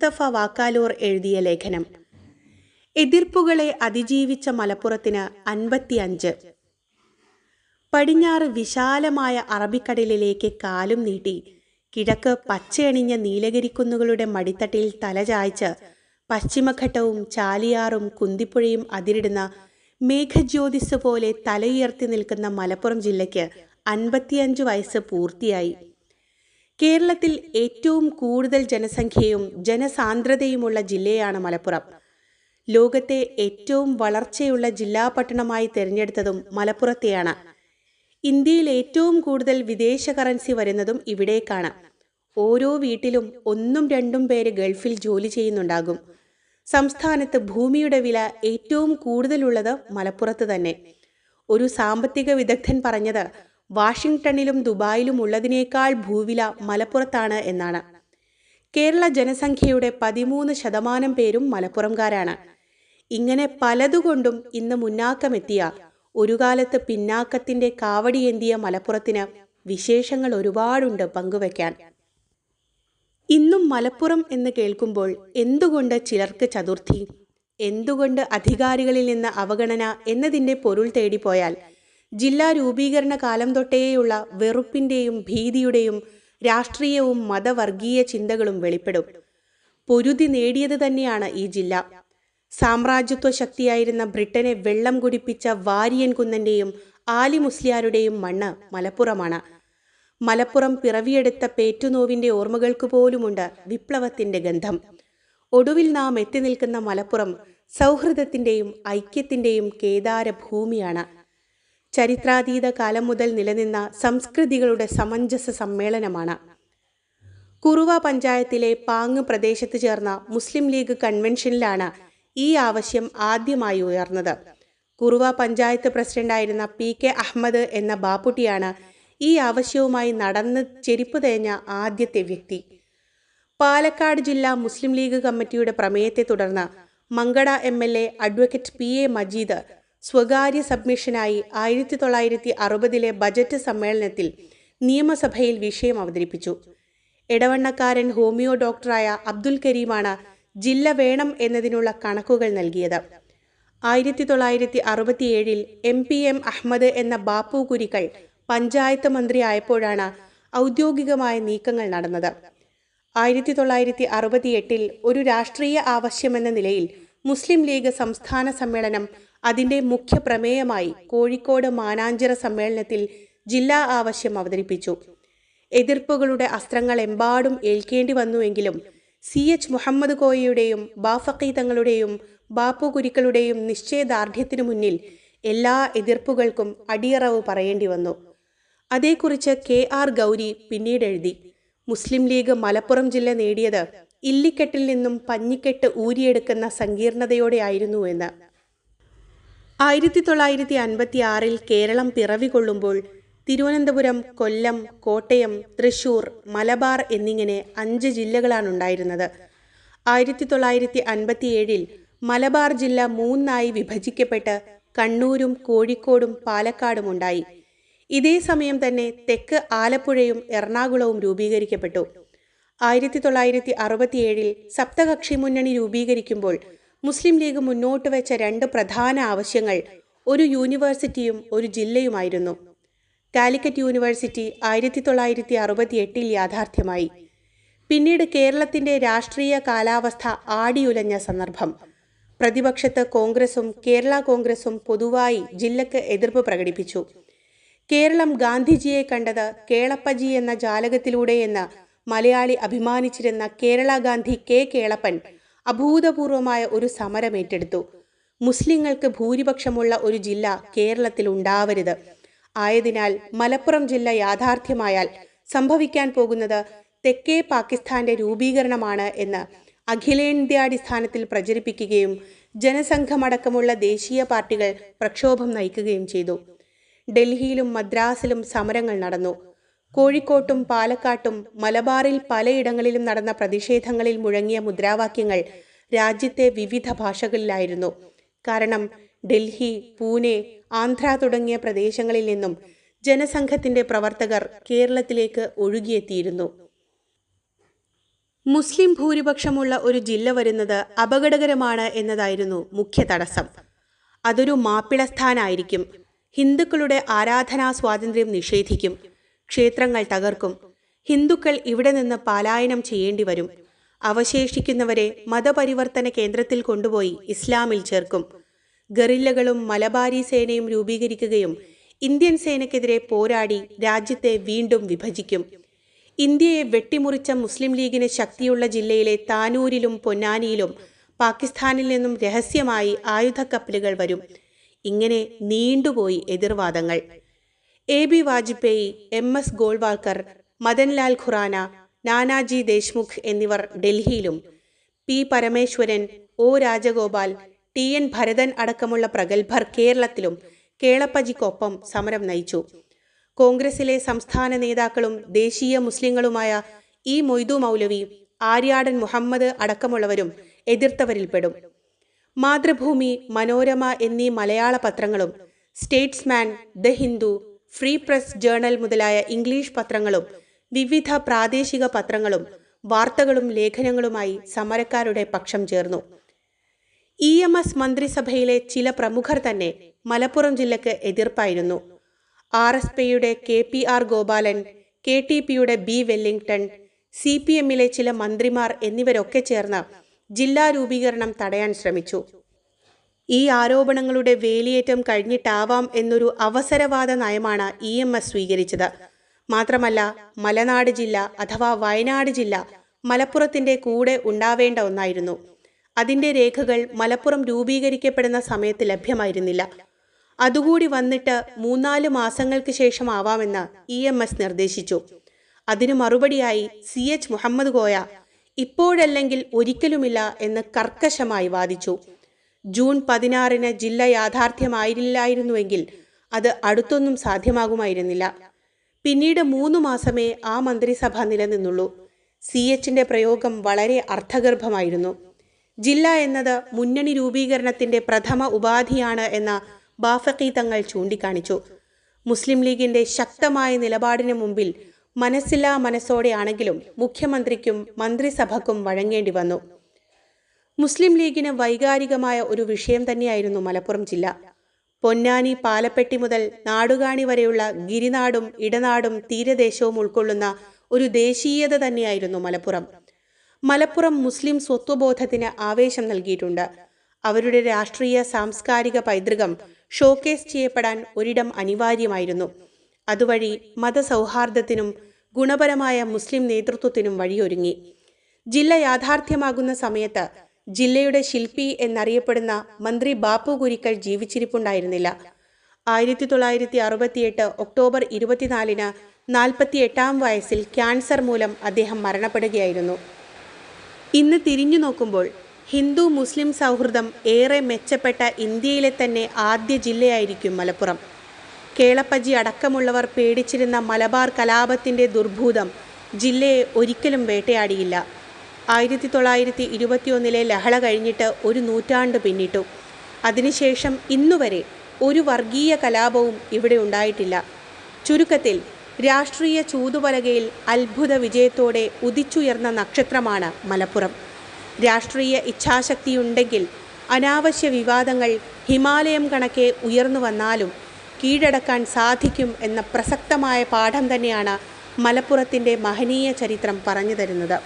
മുസ്തഫ വാക്കാലൂർ എഴുതിയ ലേഖനം. എതിർപ്പുകളെ അതിജീവിച്ച മലപ്പുറത്തിന് 55. പടിഞ്ഞാറ് വിശാലമായ അറബിക്കടലിലേക്ക് കാലും നീട്ടി കിഴക്ക് പച്ചയണിഞ്ഞ നീലഗിരിക്കുന്നുകളുടെ മടിത്തട്ടിൽ തലചായ്ച്ച് പശ്ചിമഘട്ടവും ചാലിയാറും കുന്തിപ്പുഴയും അതിരിടുന്ന മേഘജ്യോതിസ് പോലെ തലയുയർത്തി നിൽക്കുന്ന മലപ്പുറം ജില്ലയ്ക്ക് 55 വയസ്സ് പൂർത്തിയായി. കേരളത്തിൽ ഏറ്റവും കൂടുതൽ ജനസംഖ്യയും ജനസാന്ദ്രതയുമുള്ള ജില്ലയാണ് മലപ്പുറം. ലോകത്തെ ഏറ്റവും വളർച്ചയുള്ള ജില്ലാ പട്ടണമായി തിരഞ്ഞെടുത്തതും മലപ്പുറത്തെയാണ്. ഇന്ത്യയിൽ ഏറ്റവും കൂടുതൽ വിദേശ കറൻസി വരുന്നതും ഇവിടേക്കാണ്. ഓരോ വീട്ടിലും 1-2 പേര് ഗൾഫിൽ ജോലി ചെയ്യുന്നുണ്ടാകും. സംസ്ഥാനത്ത് ഭൂമിയുടെ വില ഏറ്റവും കൂടുതലുള്ളത് മലപ്പുറത്ത് തന്നെ. ഒരു സാമ്പത്തിക വിദഗ്ധൻ പറഞ്ഞത് വാഷിംഗ്ടണിലും ദുബായിലും ഉള്ളതിനേക്കാൾ ഭൂവില മലപ്പുറത്താണ് എന്നാണ്. കേരള ജനസംഖ്യയുടെ 13% പേരും മലപ്പുറംകാരാണ്. ഇങ്ങനെ പലതുകൊണ്ടും ഇന്ന് മുന്നാക്കമെത്തിയ, ഒരു കാലത്ത് പിന്നാക്കത്തിന്റെ കാവടിയേന്തിയ മലപ്പുറത്തിന് വിശേഷങ്ങൾ ഒരുപാടുണ്ട് പങ്കുവയ്ക്കാൻ. ഇന്നും മലപ്പുറം എന്ന് കേൾക്കുമ്പോൾ എന്തുകൊണ്ട് ചിലർക്ക് ചതുർത്ഥി, എന്തുകൊണ്ട് അധികാരികളിൽ നിന്ന് അവഗണന എന്നതിൻ്റെ പൊരുൾ തേടിപ്പോയാൽ ജില്ലാ രൂപീകരണ കാലം തൊട്ടേയുള്ള വെറുപ്പിൻ്റെയും ഭീതിയുടെയും രാഷ്ട്രീയവും മതവർഗീയ ചിന്തകളും വെളിപ്പെടും. പൊരുതി നേടിയത് തന്നെയാണ് ഈ ജില്ല. സാമ്രാജ്യത്വ ശക്തിയായിരുന്ന ബ്രിട്ടനെ വെള്ളം കുടിപ്പിച്ച വാരിയൻ കുന്നന്റെയും ആലി മുസ്ലിയാരുടെയും മണ്ണ് മലപ്പുറമാണ്. മലപ്പുറം പിറവിയെടുത്ത പേറ്റുനോവിൻ്റെ ഓർമ്മകൾക്ക് പോലുമുണ്ട് വിപ്ലവത്തിൻ്റെ ഗന്ധം. ഒടുവിൽ നാം എത്തി നിൽക്കുന്ന മലപ്പുറം സൗഹൃദത്തിൻ്റെയും ഐക്യത്തിൻ്റെയും കേദാര ഭൂമിയാണ്. ചരിത്രാതീത കാലം മുതൽ നിലനിന്ന സംസ്കൃതികളുടെ സമഞ്ജസ സമ്മേളനമാണ്. കുറുവ പഞ്ചായത്തിലെ പാങ്ങ് പ്രദേശത്ത് ചേർന്ന മുസ്ലിം ലീഗ് കൺവെൻഷനിലാണ് ഈ ആവശ്യം ആദ്യമായി ഉയർന്നത്. കുറുവ പഞ്ചായത്ത് പ്രസിഡന്റായിരുന്ന PK അഹമ്മദ് എന്ന ബാപ്പുട്ടിയാണ് ഈ ആവശ്യവുമായി നടന്ന് ചെരിപ്പ് തേഞ്ഞ ആദ്യത്തെ വ്യക്തി. പാലക്കാട് ജില്ലാ മുസ്ലിം ലീഗ് കമ്മിറ്റിയുടെ പ്രമേയത്തെ തുടർന്ന് Mankada MLA advocate PA Majeed സ്വകാര്യ സബ്മിഷനായി 1960 ബജറ്റ് സമ്മേളനത്തിൽ നിയമസഭയിൽ വിഷയം അവതരിപ്പിച്ചു. എടവണ്ണക്കാരൻ ഹോമിയോ ഡോക്ടറായ അബ്ദുൽ കരീമാണ് ജില്ല വേണം എന്നതിനുള്ള കണക്കുകൾ നൽകിയത്. 1967 MPM അഹമ്മദ് എന്ന ബാപ്പു കുരിക്കൾ പഞ്ചായത്ത് മന്ത്രി ആയപ്പോഴാണ് ഔദ്യോഗികമായ നീക്കങ്ങൾ നടന്നത്. 1968 ഒരു രാഷ്ട്രീയ ആവശ്യമെന്ന നിലയിൽ മുസ്ലിം ലീഗ് സംസ്ഥാന സമ്മേളനം അതിൻ്റെ മുഖ്യ പ്രമേയമായി കോഴിക്കോട് മാനാഞ്ചിറ സമ്മേളനത്തിൽ ജില്ലാ ആവശ്യം അവതരിപ്പിച്ചു. എതിർപ്പുകളുടെ അസ്ത്രങ്ങൾ എമ്പാടും ഏൽക്കേണ്ടി വന്നുവെങ്കിലും CH മുഹമ്മദ് കോയയുടെയും ബാഫഖി തങ്ങളുടെയും ബാപ്പു കുരിക്കളുടെയും നിശ്ചയദാർഢ്യത്തിനു മുന്നിൽ എല്ലാ എതിർപ്പുകൾക്കും അടിയറവ് പറയേണ്ടി വന്നു. അതേക്കുറിച്ച് KR ഗൗരി പിന്നീട് എഴുതി, മുസ്ലിം ലീഗ് മലപ്പുറം ജില്ല നേടിയത് ഇല്ലിക്കെട്ടിൽ നിന്നും പഞ്ഞിക്കെട്ട് ഊരിയെടുക്കുന്ന സങ്കീർണതയോടെ ആയിരുന്നു എന്ന്. 1956 കേരളം പിറവി കൊള്ളുമ്പോൾ തിരുവനന്തപുരം, കൊല്ലം, കോട്ടയം, തൃശൂർ, മലബാർ എന്നിങ്ങനെ 5 ജില്ലകളാണുണ്ടായിരുന്നത്. 1957 മലബാർ ജില്ല 3 വിഭജിക്കപ്പെട്ട് കണ്ണൂരും കോഴിക്കോടും പാലക്കാടും ഉണ്ടായി. ഇതേ സമയം തന്നെ തെക്ക് ആലപ്പുഴയും എറണാകുളവും രൂപീകരിക്കപ്പെട്ടു. 1967 സപ്തകക്ഷി മുന്നണി രൂപീകരിക്കുമ്പോൾ മുസ്ലിം ലീഗ് മുന്നോട്ട് വെച്ച 2 പ്രധാന ആവശ്യങ്ങൾ ഒരു യൂണിവേഴ്സിറ്റിയും ഒരു ജില്ലയുമായിരുന്നു. കാലിക്കറ്റ് യൂണിവേഴ്സിറ്റി 1968 യാഥാർത്ഥ്യമായി. പിന്നീട് കേരളത്തിൻ്റെ രാഷ്ട്രീയ കാലാവസ്ഥ ആടിയുലഞ്ഞ സന്ദർഭം. പ്രതിപക്ഷത്ത് കോൺഗ്രസും കേരള കോൺഗ്രസും പൊതുവായി ജില്ലക്ക് എതിർപ്പ് പ്രകടിപ്പിച്ചു. കേരളം ഗാന്ധിജിയെ കണ്ടത് കേളപ്പജി എന്ന ജാലകത്തിലൂടെയെന്ന് മലയാളി അഭിമാനിച്ചിരുന്ന കേരള ഗാന്ധി K കേളപ്പൻ അഭൂതപൂർവമായ ഒരു സമരം ഏറ്റെടുത്തു. മുസ്ലിങ്ങൾക്ക് ഭൂരിപക്ഷമുള്ള ഒരു ജില്ല കേരളത്തിൽ ഉണ്ടാവരുത്. ആയതിനാൽ മലപ്പുറം ജില്ല യാഥാർത്ഥ്യമായാൽ സംഭവിക്കാൻ പോകുന്നത് തെക്കേ പാകിസ്ഥാന്റെ രൂപീകരണമാണ് എന്ന് അഖിലേന്ത്യാടിസ്ഥാനത്തിൽ പ്രചരിപ്പിക്കുകയും ജനസംഘമടക്കമുള്ള ദേശീയ പാർട്ടികൾ പ്രക്ഷോഭം നയിക്കുകയും ചെയ്തു. ഡൽഹിയിലും മദ്രാസിലും സമരങ്ങൾ നടന്നു. കോഴിക്കോട്ടും പാലക്കാട്ടും മലബാറിൽ പലയിടങ്ങളിലും നടന്ന പ്രതിഷേധങ്ങളിൽ മുഴങ്ങിയ മുദ്രാവാക്യങ്ങൾ രാജ്യത്തെ വിവിധ ഭാഷകളിലായിരുന്നു. കാരണം ഡൽഹി, പൂനെ, ആന്ധ്ര തുടങ്ങിയ പ്രദേശങ്ങളിൽ നിന്നും ജനസംഘത്തിന്റെ പ്രവർത്തകർ കേരളത്തിലേക്ക് ഒഴുകിയെത്തിയിരുന്നു. മുസ്ലിം ഭൂരിപക്ഷമുള്ള ഒരു ജില്ല വരുന്നത് അപകടകരമാണ് എന്നതായിരുന്നു മുഖ്യ തടസ്സം. അതൊരു മാപ്പിളസ്ഥാനായിരിക്കും. ഹിന്ദുക്കളുടെ ആരാധനാ സ്വാതന്ത്ര്യം നിഷേധിക്കും. ക്ഷേത്രങ്ങൾ തകർക്കും. ഹിന്ദുക്കൾ ഇവിടെ നിന്ന് പലായനം ചെയ്യേണ്ടി വരും. അവശേഷിക്കുന്നവരെ മതപരിവർത്തന കേന്ദ്രത്തിൽ കൊണ്ടുപോയി ഇസ്ലാമിൽ ചേർക്കും. ഗറില്ലകളും മലബാരി സേനയും രൂപീകരിക്കുകയും ഇന്ത്യൻ സേനയ്ക്കെതിരെ പോരാടി രാജ്യത്തെ വീണ്ടും വിഭജിക്കും. ഇന്ത്യയെ വെട്ടിമുറിച്ച മുസ്ലിം ലീഗിന് ശക്തിയുള്ള ജില്ലയിലെ താനൂരിലും പൊന്നാനിയിലും പാകിസ്ഥാനിൽ നിന്നും രഹസ്യമായി ആയുധക്കപ്പലുകൾ വരും. ഇങ്ങനെ നീണ്ടുപോയി എതിർവാദങ്ങൾ. AB വാജ്പേയി, MS ഗോൾവാൾക്കർ, മദൻലാൽ ഖുറാന, നാനാജി ദേശ്മുഖ് എന്നിവർ ഡൽഹിയിലും, P Parameswaran, O Rajagopal, TN Bharathan അടക്കമുള്ള പ്രഗത്ഭർ കേരളത്തിലും കേളപ്പജിക്കൊപ്പം സമരം നയിച്ചു. കോൺഗ്രസിലെ സംസ്ഥാന നേതാക്കളും ദേശീയ മുസ്ലിങ്ങളുമായ E മൊയ്തു മൗലവി, ആര്യാടൻ മുഹമ്മദ് അടക്കമുള്ളവരും എതിർത്തവരിൽപ്പെടും. മാതൃഭൂമി, മനോരമ എന്നീ മലയാള പത്രങ്ങളും statesman, the Hindu, free press journal മുതലായ ഇംഗ്ലീഷ് പത്രങ്ങളും വിവിധ പ്രാദേശിക പത്രങ്ങളും വാർത്തകളും ലേഖനങ്ങളുമായി സമരക്കാരുടെ പക്ഷം ചേർന്നു. EMS മന്ത്രിസഭയിലെ ചില പ്രമുഖർ തന്നെ മലപ്പുറം ജില്ലക്ക് എതിർപ്പായിരുന്നു. RSPയുടെ KPR ഗോപാലൻ, KTPയുടെ B വെല്ലിംഗ്ടൺ, CPMലെ ചില മന്ത്രിമാർ എന്നിവരൊക്കെ ചേർന്ന് ജില്ലാ രൂപീകരണം തടയാൻ ശ്രമിച്ചു. ഈ ആരോപണങ്ങളുടെ വേലിയേറ്റം കഴിഞ്ഞിട്ടാവാം എന്നൊരു അവസരവാദ നയമാണ് EMS സ്വീകരിച്ചത്. മാത്രമല്ല, മലനാട് ജില്ല അഥവാ വയനാട് ജില്ല മലപ്പുറത്തിൻ്റെ കൂടെ ഉണ്ടാവേണ്ട ഒന്നായിരുന്നു. അതിൻ്റെ രേഖകൾ മലപ്പുറം രൂപീകരിക്കപ്പെടുന്ന സമയത്ത് ലഭ്യമായിരുന്നില്ല. അതുകൂടി വന്നിട്ട് 3-4 മാസങ്ങൾക്ക് ശേഷം ആവാമെന്ന് EMS നിർദ്ദേശിച്ചു. അതിനു മറുപടിയായി CH മുഹമ്മദ് കോയ ഇപ്പോഴല്ലെങ്കിൽ ഒരിക്കലുമില്ല എന്ന് കർക്കശമായി വാദിച്ചു. ജൂൺ 16 ജില്ല യാഥാർത്ഥ്യമായില്ലായിരുന്നുവെങ്കിൽ അത് അടുത്തൊന്നും സാധ്യമാകുമായിരുന്നില്ല. പിന്നീട് 3 മാസമേ ആ മന്ത്രിസഭ നിലനിന്നുള്ളൂ. CHന്റെ പ്രയോഗം വളരെ അർത്ഥഗർഭമായിരുന്നു. ജില്ല എന്നത് മുന്നണി രൂപീകരണത്തിൻ്റെ പ്രഥമ ഉപാധിയാണ് എന്ന ബാഫഖി തങ്ങൾ ചൂണ്ടിക്കാണിച്ചു. മുസ്ലിം ലീഗിൻ്റെ ശക്തമായ നിലപാടിന് മുമ്പിൽ മനസ്സില്ലാ മനസ്സോടെയാണെങ്കിലും മുഖ്യമന്ത്രിക്കും മന്ത്രിസഭയ്ക്കും വഴങ്ങേണ്ടി വന്നു. മുസ്ലിം ലീഗിന് വൈകാരികമായ ഒരു വിഷയം തന്നെയായിരുന്നു മലപ്പുറം ജില്ല. പൊന്നാനി, പാലപ്പെട്ടി മുതൽ നാടുകാണി വരെയുള്ള ഗിരിനാടും ഇടനാടും തീരദേശവും ഉൾക്കൊള്ളുന്ന ഒരു ദേശീയത തന്നെയായിരുന്നു മലപ്പുറം. മലപ്പുറം മുസ്ലിം സ്വത്വബോധത്തിന് ആവേശം നൽകിയിട്ടുണ്ട്. അവരുടെ രാഷ്ട്രീയ സാംസ്കാരിക പൈതൃകം ഷോക്കേസ് ചെയ്യപ്പെടാൻ ഒരിടം അനിവാര്യമായിരുന്നു. അതുവഴി മതസൗഹാർദ്ദത്തിനും ഗുണപരമായ മുസ്ലിം നേതൃത്വത്തിനും വഴിയൊരുങ്ങി. ജില്ല യാഥാർത്ഥ്യമാകുന്ന സമയത്ത് ജില്ലയുടെ ശില്പി എന്നറിയപ്പെടുന്ന മന്ത്രി ബാപ്പു കുരിക്കൽ ജീവിച്ചിരിപ്പുണ്ടായിരുന്നില്ല. 1968 ഒക്ടോബർ 24 48-ാം വയസ്സിൽ ക്യാൻസർ മൂലം അദ്ദേഹം മരണപ്പെടുകയായിരുന്നു. ഇന്ന് തിരിഞ്ഞു നോക്കുമ്പോൾ ഹിന്ദു മുസ്ലിം സൗഹൃദം ഏറെ മെച്ചപ്പെട്ട ഇന്ത്യയിലെ തന്നെ ആദ്യ ജില്ലയായിരിക്കും മലപ്പുറം. കേളപ്പജി അടക്കമുള്ളവർ പേടിച്ചിരുന്ന മലബാർ കലാപത്തിൻ്റെ ദുർഭൂതം ജില്ലയെ ഒരിക്കലും വേട്ടയാടിയില്ല. 1921 ലഹള കഴിഞ്ഞിട്ട് ഒരു നൂറ്റാണ്ട് പിന്നിട്ടു. അതിനുശേഷം ഇന്നുവരെ ഒരു വർഗീയ കലാപവും ഇവിടെ ഉണ്ടായിട്ടില്ല. ചുരുക്കത്തിൽ രാഷ്ട്രീയ ചൂതുപലകയിൽ അത്ഭുത വിജയത്തോടെ ഉദിച്ചുയർന്ന നക്ഷത്രമാണ് മലപ്പുറം. രാഷ്ട്രീയ ഇച്ഛാശക്തിയുണ്ടെങ്കിൽ അനാവശ്യ വിവാദങ്ങൾ ഹിമാലയം കണക്കെ ഉയർന്നു വന്നാലും കീഴടക്കാൻ സാധിക്കും എന്ന പ്രസക്തമായ പാഠം തന്നെയാണ് മലപ്പുറത്തിൻ്റെ മഹനീയ ചരിത്രം പറഞ്ഞു തരുന്നത്.